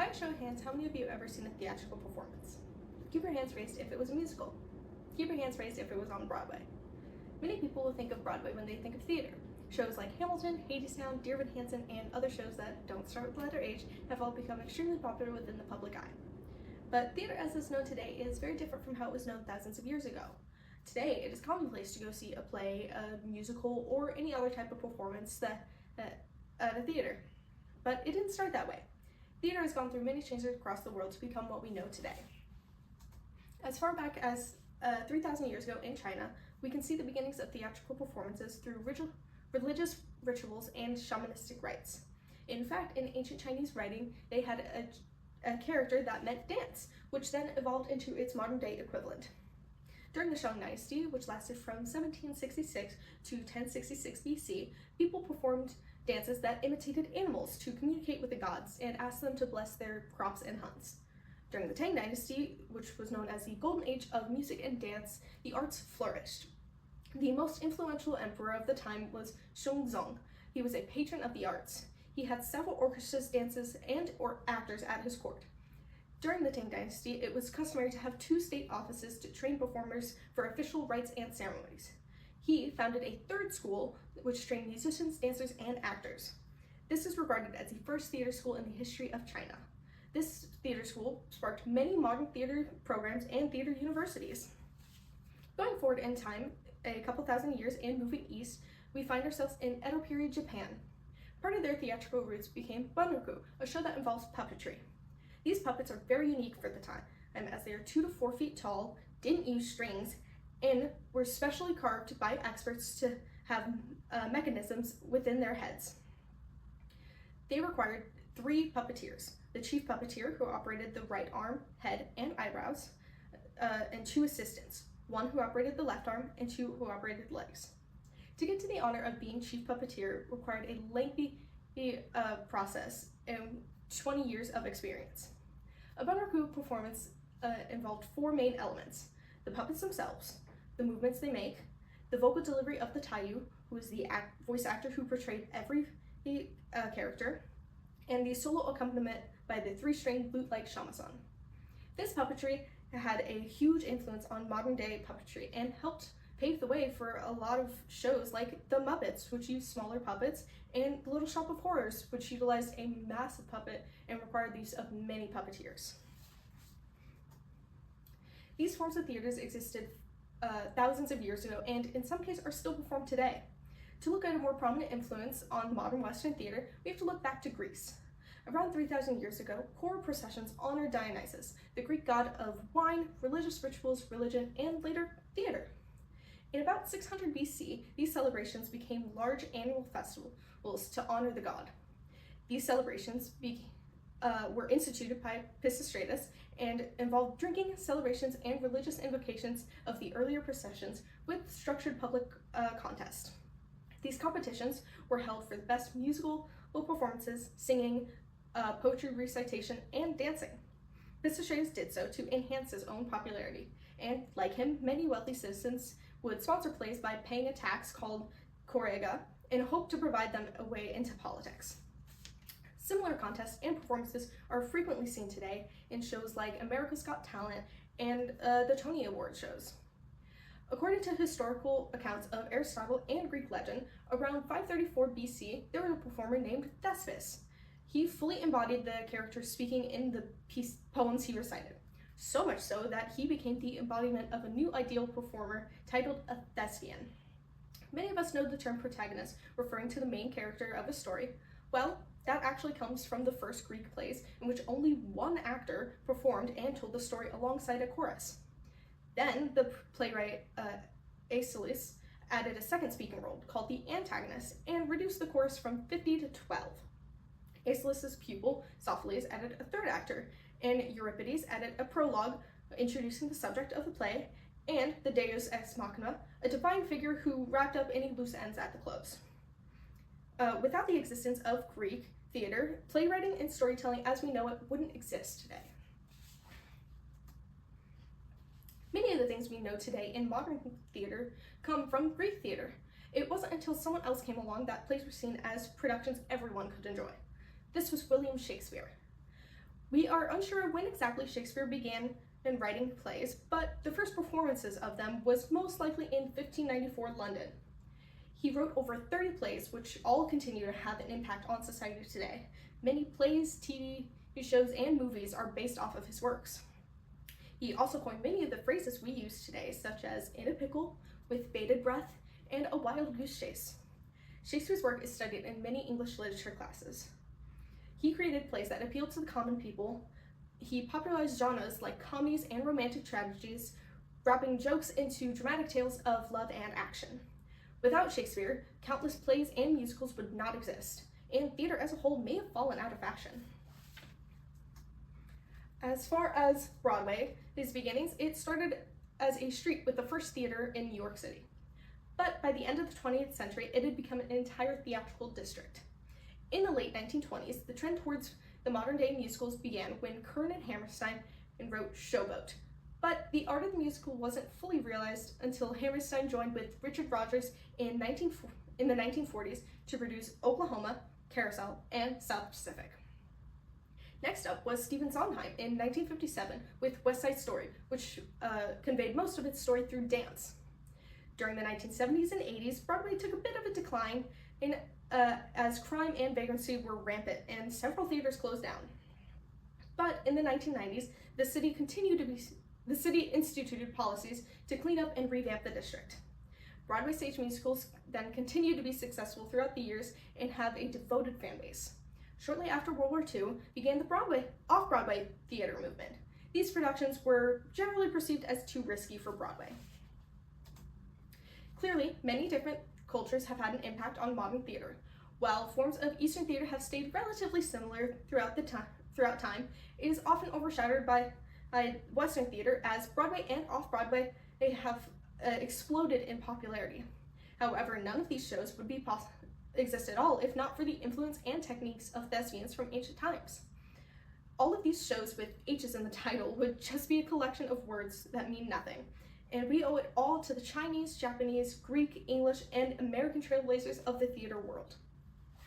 By a show of hands, how many of you have ever seen a theatrical performance? Keep your hands raised if it was a musical. Keep your hands raised if it was on Broadway. Many people will think of Broadway when they think of theater. Shows like Hamilton, Hadestown, Dear Evan Hansen, and other shows that don't start with the letter H have all become extremely popular within the public eye. But theater as it's known today is very different from how it was known thousands of years ago. Today, it is commonplace to go see a play, a musical, or any other type of performance at a theater. But it didn't start that way. Theater has gone through many changes across the world to become what we know today. As far back as 3,000 years ago in China, we can see the beginnings of theatrical performances through religious rituals and shamanistic rites. In fact, in ancient Chinese writing, they had a character that meant dance, which then evolved into its modern day equivalent. During the Shang Dynasty, which lasted from 1766 to 1066 BC, people performed dances that imitated animals to communicate with the gods and asked them to bless their crops and hunts. During the Tang Dynasty, which was known as the Golden Age of music and dance, the arts flourished. The most influential emperor of the time was Shungzong. He was a patron of the arts. He had several orchestras, dances, or actors at his court. During the Tang Dynasty, it was customary to have two state offices to train performers for official rites and ceremonies. He founded a third school which trained musicians, dancers, and actors. This is regarded as the first theater school in the history of China. This theater school sparked many modern theater programs and theater universities. Going forward in time, a couple thousand years and moving east, we find ourselves in Edo period Japan. Part of their theatrical roots became bunraku, a show that involves puppetry. These puppets are very unique for the time, as they are 2 to 4 feet tall, didn't use strings, and were specially carved by experts to have mechanisms within their heads. They required 3 puppeteers: the chief puppeteer, who operated the right arm, head, and eyebrows, and 2 assistants, 1 who operated the left arm and 2 who operated legs. To get to the honor of being chief puppeteer required a lengthy process and 20 years of experience. A bunraku performance involved 4 main elements: the puppets themselves, the movements they make, the vocal delivery of the taiyu, who is the voice actor who portrayed every character, and the solo accompaniment by the 3-string lute-like shamisen. This puppetry had a huge influence on modern-day puppetry and helped pave the way for a lot of shows like The Muppets, which used smaller puppets, and The Little Shop of Horrors, which utilized a massive puppet and required the use of many puppeteers. These forms of theaters existed thousands of years ago and in some cases are still performed today. To look at a more prominent influence on modern Western theater, we have to look back to Greece. Around 3,000 years ago, choral processions honored Dionysus, the Greek god of wine, religious rituals, religion, and later theater. In about 600 BC, these celebrations became large annual festivals to honor the god. These celebrations were instituted by Pisistratus and involved drinking, celebrations, and religious invocations of the earlier processions with structured public contests. These competitions were held for the best musical performances, singing, poetry recitation, and dancing. Pisistratus did so to enhance his own popularity, and like him, many wealthy citizens would sponsor plays by paying a tax called corega in hope to provide them a way into politics. Similar contests and performances are frequently seen today in shows like America's Got Talent and the Tony Award shows. According to historical accounts of Aristotle and Greek legend, around 534 BC, there was a performer named Thespis. He fully embodied the character speaking in the poems he recited, so much so that he became the embodiment of a new ideal performer titled a thespian. Many of us know the term protagonist, referring to the main character of a story. Well, that actually comes from the first Greek plays, in which only one actor performed and told the story alongside a chorus. Then the playwright Aeschylus added a second speaking role called the antagonist and reduced the chorus from 50 to 12. Aeschylus's pupil, Sophocles, added a third actor, and Euripides added a prologue introducing the subject of the play, and the Deus ex machina, a divine figure who wrapped up any loose ends at the close. Without the existence of Greek theater, playwriting and storytelling as we know it wouldn't exist today. Many of the things we know today in modern theater come from Greek theater. It wasn't until someone else came along that plays were seen as productions everyone could enjoy. This was William Shakespeare. We are unsure of when exactly Shakespeare began in writing plays, but the first performances of them was most likely in 1594 London. He wrote over 30 plays, which all continue to have an impact on society today. Many plays, TV shows, and movies are based off of his works. He also coined many of the phrases we use today, such as in a pickle, with bated breath, and a wild goose chase. Shakespeare's work is studied in many English literature classes. He created plays that appealed to the common people. He popularized genres like comedies and romantic tragedies, wrapping jokes into dramatic tales of love and action. Without Shakespeare, countless plays and musicals would not exist, and theater as a whole may have fallen out of fashion. As far as Broadway, its beginnings, it started as a street with the first theater in New York City. But by the end of the 20th century, it had become an entire theatrical district. In the late 1920s, the trend towards the modern-day musicals began when Curran and Hammerstein wrote Showboat. But the art of the musical wasn't fully realized until Hammerstein joined with Richard Rodgers in the 1940s to produce Oklahoma, Carousel, and South Pacific. Next up was Stephen Sondheim in 1957 with West Side Story, which conveyed most of its story through dance. During the 1970s and 80s, Broadway took a bit of a decline as crime and vagrancy were rampant and several theaters closed down. But in the 1990s, the city instituted policies to clean up and revamp the district. Broadway stage musicals then continued to be successful throughout the years and have a devoted fan base. Shortly after World War II began the off-Broadway theater movement. These productions were generally perceived as too risky for Broadway. Clearly, many different cultures have had an impact on modern theater. While forms of Eastern theater have stayed relatively similar throughout time, it is often overshadowed by Western theater as Broadway and off-Broadway have exploded in popularity. However, none of these shows would exist at all if not for the influence and techniques of thespians from ancient times. All of these shows with H's in the title would just be a collection of words that mean nothing, and we owe it all to the Chinese, Japanese, Greek, English, and American trailblazers of the theater world.